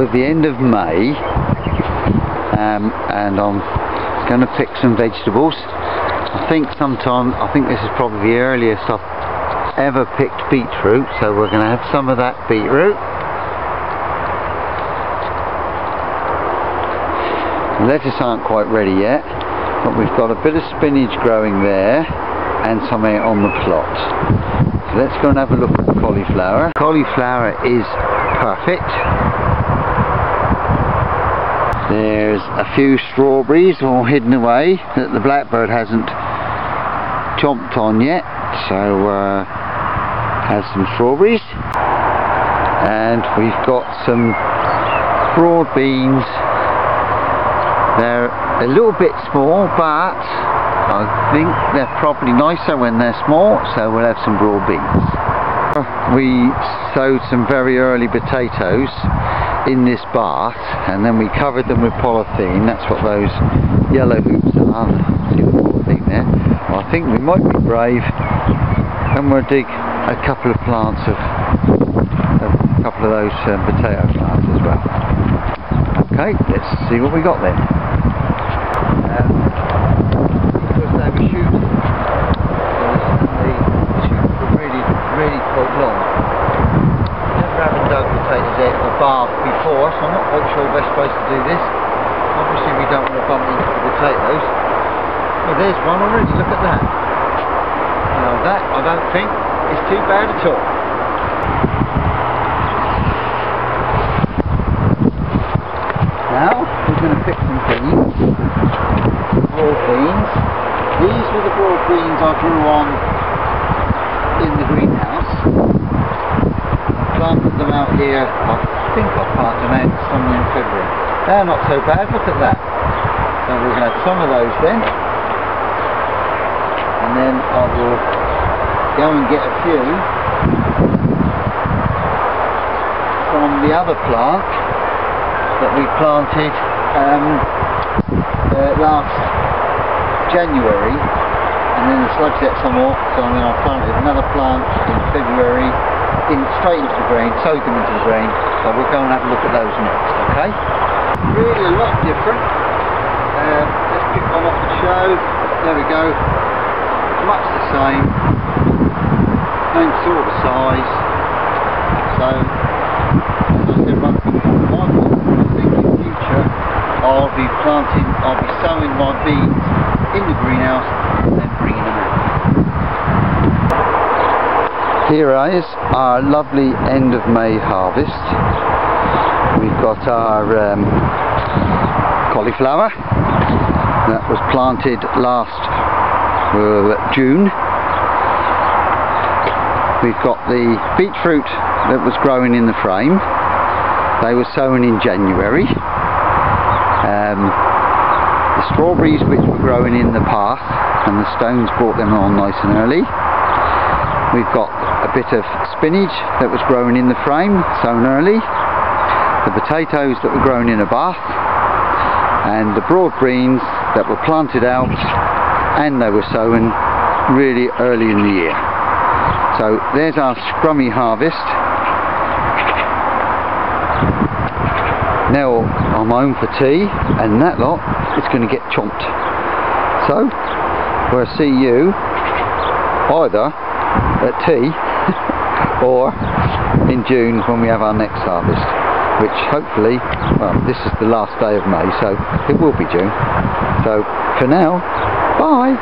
with the end of May, and I'm going to pick some vegetables. I think this is probably the earliest I've ever picked beetroot, so we're going to have some of that beetroot. The lettuce aren't quite ready yet, but we've got a bit of spinach growing there and some out on the plot. So let's go and have a look at the cauliflower. Cauliflower is perfect. There's a few strawberries all hidden away that the blackbird hasn't chomped on yet, so has some strawberries. And we've got some broad beans. They're a little bit small, but I think they're probably nicer when they're small, so we'll have some broad beans. We sowed some very early potatoes in this bath, and then we covered them with polythene. That's what those yellow hoops are. See the polythene there? Well, I think we might be brave and we'll dig a couple of plants of those potato plants as well. Okay, let's see what we got then. Because they were shooting, the shoots were really quite long. Haven't dug potatoes out of the bath before, so I'm not quite sure the best place to do this. Obviously we don't want to bump into the potatoes. Well, there's one already, look at that. Now that I don't think is too bad at all. Now we're going to pick some beans, broad beans. These were the broad beans I grew on in the greenhouse. Planted them out here, I think I planted them out somewhere in February. They're not so bad, look at that. So we're going to have some of those then. And then I will go and get a few from the other plant that we planted last January. And then the slugs get some more, so then I planted another plant in February. Straight into the grain, sowed them into the grain, so we'll go and have a look at those next, okay? Really a lot different. Let's pick one off the show. There we go. Much the same sort of size. So, as I said right before, I think in the future I'll be sowing my beans in the greenhouse and then bringing them out. Here is our lovely end of May harvest. We've got our cauliflower that was planted last June. We've got the beetroot that was growing in the frame. They were sown in January. The strawberries which were growing in the path, and the stones brought them on nice and early. We've got a bit of spinach that was growing in the frame, sown early, the potatoes that were grown in a bath, and the broad beans that were planted out and they were sown really early in the year. So there's our scrummy harvest. Now I'm home for tea, and that lot is going to get chomped. So we'll see you either at tea or in June when we have our next harvest, which hopefully, well, this is the last day of May, so it will be June. So for now, bye.